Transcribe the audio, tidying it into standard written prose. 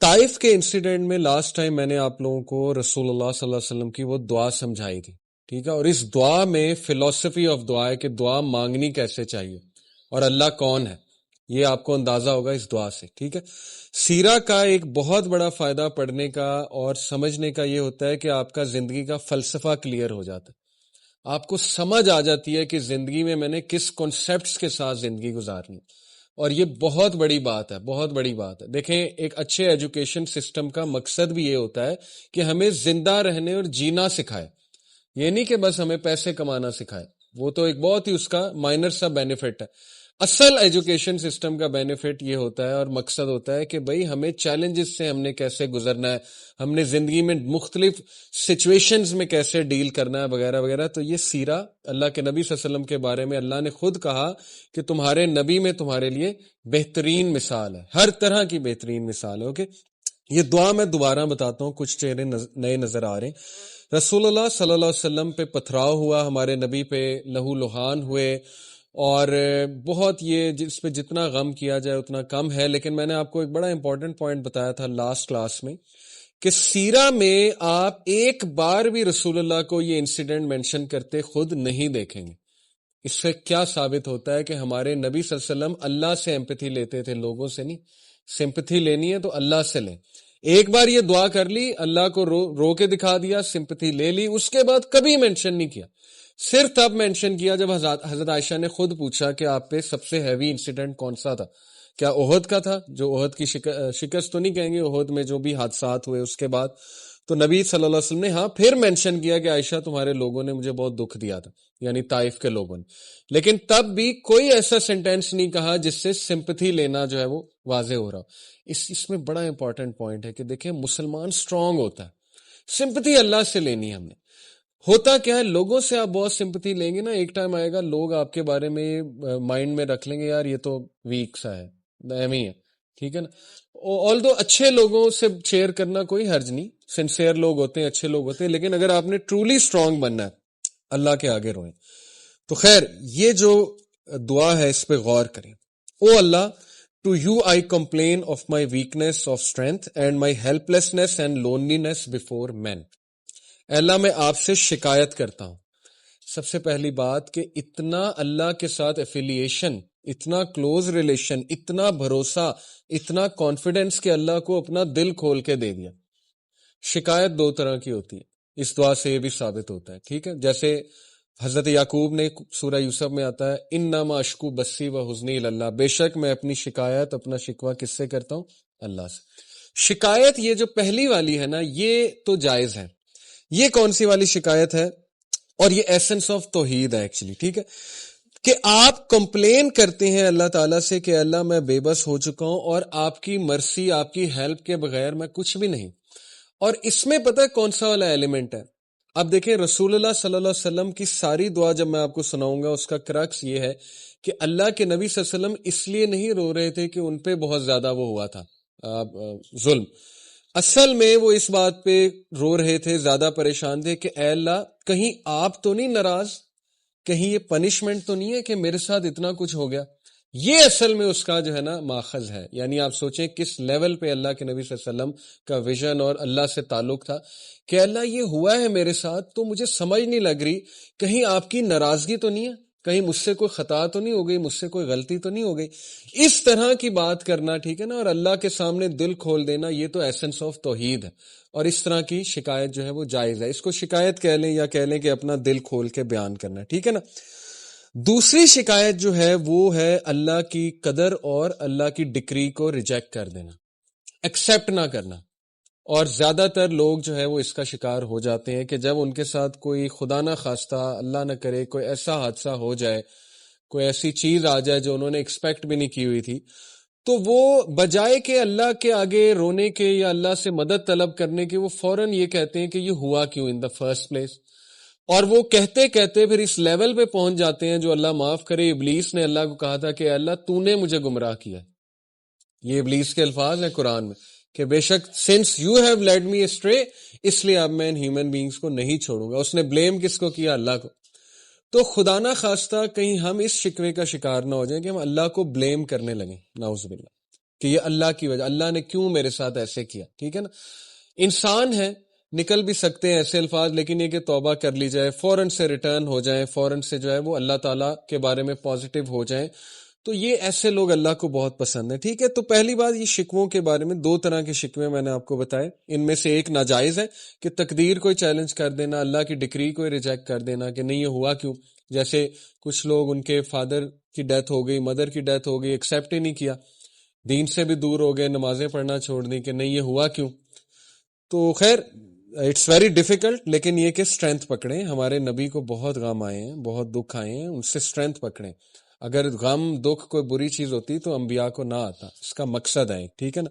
طائف کے انسیڈنٹ میں last time میں نے آپ لوگوں کو رسول اللہ صلی اللہ علیہ وسلم کی وہ دعا سمجھائی تھی، ٹھیک ہے، اور اس دعا میں فلسفی آف دعا ہے کہ دعا مانگنی کیسے چاہیے اور اللہ کون ہے، یہ آپ کو اندازہ ہوگا اس دعا سے، ٹھیک ہے۔ سیرہ کا ایک بہت بڑا فائدہ پڑھنے کا اور سمجھنے کا یہ ہوتا ہے کہ آپ کا زندگی کا فلسفہ کلیئر ہو جاتا ہے، آپ کو سمجھ آ جاتی ہے کہ زندگی میں نے کس کانسیپٹس کے ساتھ زندگی گزارنی ہے، اور یہ بہت بڑی بات ہے، بہت بڑی بات ہے۔ دیکھیں، ایک اچھے ایجوکیشن سسٹم کا مقصد بھی یہ ہوتا ہے کہ ہمیں زندہ رہنے اور جینا سکھائے، یہ نہیں کہ بس ہمیں پیسے کمانا سکھائے، وہ تو ایک بہت ہی اس کا مائنر سا بینیفٹ ہے۔ اصل ایجوکیشن سسٹم کا بینیفٹ یہ ہوتا ہے اور مقصد ہوتا ہے کہ بھئی ہمیں چیلنجز سے ہم نے کیسے گزرنا ہے، ہم نے زندگی میں مختلف سچویشنز میں کیسے ڈیل کرنا ہے وغیرہ وغیرہ۔ تو یہ سیرہ اللہ کے نبی صلی اللہ علیہ وسلم کے بارے میں اللہ نے خود کہا کہ تمہارے نبی میں تمہارے لیے بہترین مثال ہے، ہر طرح کی بہترین مثال ہے۔ اوکے، یہ دعا میں دوبارہ بتاتا ہوں، کچھ چہرے نئے نظر آ رہے ہیں۔ رسول اللہ صلی اللہ علیہ وسلم پہ پتھراؤ ہوا، ہمارے نبی پہ لہو لہان ہوئے، اور بہت یہ جس پہ جتنا غم کیا جائے اتنا کم ہے۔ لیکن میں نے آپ کو ایک بڑا امپورٹنٹ پوائنٹ بتایا تھا لاسٹ کلاس میں کہ سیرہ میں آپ ایک بار بھی رسول اللہ کو یہ انسیڈنٹ مینشن کرتے خود نہیں دیکھیں گے۔ اس سے کیا ثابت ہوتا ہے کہ ہمارے نبی صلی اللہ علیہ وسلم اللہ سے ایمپتھی لیتے تھے، لوگوں سے نہیں۔ سمپتھی لینی ہے تو اللہ سے لیں۔ ایک بار یہ دعا کر لی، اللہ کو رو کے دکھا دیا، سمپتھی لے لی، اس کے بعد کبھی مینشن نہیں کیا۔ صرف تب مینشن کیا جب حضرت عائشہ نے خود پوچھا کہ آپ پہ سب سے ہیوی انسیڈنٹ کون سا تھا؟ کیا احد کا تھا؟ جو احد کی شکست تو نہیں کہیں گے، احد میں جو بھی حادثات ہوئے اس کے بعد تو نبی صلی اللہ علیہ وسلم نے ہاں پھر مینشن کیا کہ عائشہ تمہارے لوگوں نے مجھے بہت دکھ دیا تھا، یعنی طائف کے لوگوں نے، لیکن تب بھی کوئی ایسا سینٹینس نہیں کہا جس سے سمپتھی لینا جو ہے وہ واضح ہو رہا۔ اس میں بڑا امپورٹنٹ پوائنٹ ہے کہ دیکھیں مسلمان سٹرونگ ہوتا ہے، سمپتھی اللہ سے لینی ہے ہم نے۔ ہوتا کیا ہے، لوگوں سے آپ بہت سمپتھی لیں گے نا، ایک ٹائم آئے گا لوگ آپ کے بارے میں مائنڈ میں رکھ لیں گے یار یہ تو ویک سا ہے، ایم ہی ہے، ٹھیک ہے نا۔ آلدو اچھے لوگوں سے شیئر کرنا کوئی حرج نہیں، سنسیئر لوگ ہوتے ہیں، اچھے لوگ ہوتے ہیں، لیکن اگر آپ نے ٹرولی اسٹرانگ بننا ہے اللہ کے آگے روئیں۔ تو خیر، یہ جو دعا ہے اس پہ غور کریں۔ او اللہ، to you I complain of my weakness of strength and my helplessness and loneliness before men. اے اللہ، میں آپ سے شکایت کرتا ہوں۔ سب سے پہلی بات کہ اتنا اللہ کے ساتھ ایفیلیشن، اتنا کلوز ریلیشن، اتنا بھروسہ، اتنا کانفیڈنس کہ اللہ کو اپنا دل کھول کے دے دیا۔ شکایت دو طرح کی ہوتی ہے، اس دعا سے یہ بھی ثابت ہوتا ہے، ٹھیک ہے۔ جیسے حضرت یعقوب نے سورہ یوسف میں آتا ہے انما اشکو بسی و حزنی اللہ، بے شک میں اپنی شکایت، اپنا شکوہ کس سے کرتا ہوں؟ اللہ سے۔ شکایت یہ جو پہلی والی ہے نا، یہ تو جائز ہے۔ یہ کون سی والی شکایت ہے؟ اور یہ ایسنس آف توحید ہے ایکچولی، ٹھیک ہے، کہ آپ کمپلین کرتے ہیں اللہ تعالیٰ سے کہ اللہ میں بے بس ہو چکا ہوں اور آپ کی مرسی، آپ کی ہیلپ کے بغیر میں کچھ بھی نہیں۔ اور اس میں پتہ ہے کون سا والا ایلیمنٹ ہے؟ اب دیکھیں رسول اللہ صلی اللہ علیہ وسلم کی ساری دعا جب میں آپ کو سناؤں گا اس کا کرکس یہ ہے کہ اللہ کے نبی صلی اللہ علیہ وسلم اس لیے نہیں رو رہے تھے کہ ان پہ بہت زیادہ وہ ہوا تھا ظلم، اصل میں وہ اس بات پہ رو رہے تھے، زیادہ پریشان تھے کہ اے اللہ کہیں آپ تو نہیں ناراض، کہیں یہ پنشمنٹ تو نہیں ہے کہ میرے ساتھ اتنا کچھ ہو گیا۔ یہ اصل میں اس کا جو ہے نا ماخذ ہے، یعنی آپ سوچیں کس لیول پہ اللہ کے نبی صلی اللہ علیہ وسلم کا ویژن اور اللہ سے تعلق تھا کہ اللہ یہ ہوا ہے میرے ساتھ تو مجھے سمجھ نہیں لگ رہی، کہیں آپ کی ناراضگی تو نہیں ہے، کہیں مجھ سے کوئی خطا تو نہیں ہو گئی، مجھ سے کوئی غلطی تو نہیں ہو گئی۔ اس طرح کی بات کرنا، ٹھیک ہے نا، اور اللہ کے سامنے دل کھول دینا، یہ تو ایسنس آف توحید ہے، اور اس طرح کی شکایت جو ہے وہ جائز ہے۔ اس کو شکایت کہہ لیں یا کہہ لیں کہ اپنا دل کھول کے بیان کرنا، ٹھیک ہے نا۔ دوسری شکایت جو ہے وہ ہے اللہ کی قدر اور اللہ کی ڈکری کو ریجیکٹ کر دینا، ایکسیپٹ نہ کرنا۔ اور زیادہ تر لوگ جو ہے وہ اس کا شکار ہو جاتے ہیں کہ جب ان کے ساتھ کوئی خدا نہ خواستہ، اللہ نہ کرے، کوئی ایسا حادثہ ہو جائے، کوئی ایسی چیز آ جائے جو انہوں نے ایکسپیکٹ بھی نہیں کی ہوئی تھی، تو وہ بجائے کہ اللہ کے آگے رونے کے یا اللہ سے مدد طلب کرنے کے، وہ فوراً یہ کہتے ہیں کہ یہ ہوا کیوں ان دا فرسٹ پلیس، اور وہ کہتے کہتے پھر اس لیول پہ پہنچ جاتے ہیں جو اللہ معاف کرے۔ ابلیس نے اللہ کو کہا تھا کہ اللہ تو نے مجھے گمراہ کیا، یہ ابلیس کے الفاظ ہیں قرآن میں کہ بے شک since you have led me astray, اس لیے اب میں ان ہیومن بینگز کو نہیں چھوڑوں گا۔ اس نے بلیم کس کو کیا؟ اللہ کو۔ تو خدا نہ خواستہ کہیں ہم اس شکوے کا شکار نہ ہو جائیں کہ ہم اللہ کو بلیم کرنے لگیں، نعوذ باللہ، کہ یہ اللہ کی وجہ، اللہ نے کیوں میرے ساتھ ایسے کیا. ٹھیک ہے نا. انسان ہے، نکل بھی سکتے ہیں ایسے الفاظ، لیکن یہ کہ توبہ کر لی جائے، فوراً سے ریٹرن ہو جائیں، فوراً سے جو ہے وہ اللہ تعالیٰ کے بارے میں پازیٹیو ہو جائیں، تو یہ ایسے لوگ اللہ کو بہت پسند ہیں. ٹھیک ہے. تو پہلی بات، یہ شکووں کے بارے میں 2 طرح کے شکوے میں نے آپ کو بتائے. ان میں سے ایک ناجائز ہے کہ تقدیر کو چیلنج کر دینا، اللہ کی ڈکری کو ریجیکٹ کر دینا کہ نہیں یہ ہوا کیوں. جیسے کچھ لوگ، ان کے فادر کی ڈیتھ ہو گئی، مدر کی ڈیتھ ہو گئی، ایکسیپٹ ہی نہیں کیا، دین سے بھی دور ہو گئے، نمازیں پڑھنا چھوڑ دی کہ نہیں یہ ہوا کیوں. تو خیر اٹس ویری ڈیفیکلٹ، لیکن یہ کہ اسٹرینتھ پکڑیں. ہمارے نبی کو بہت غم آئے ہیں، بہت دکھ آئے ہیں، ان سے اسٹرینتھ پکڑیں. اگر غم دکھ کوئی بری چیز ہوتی تو انبیاء کو نہ آتا. اس کا مقصد ہے. ٹھیک ہے نا.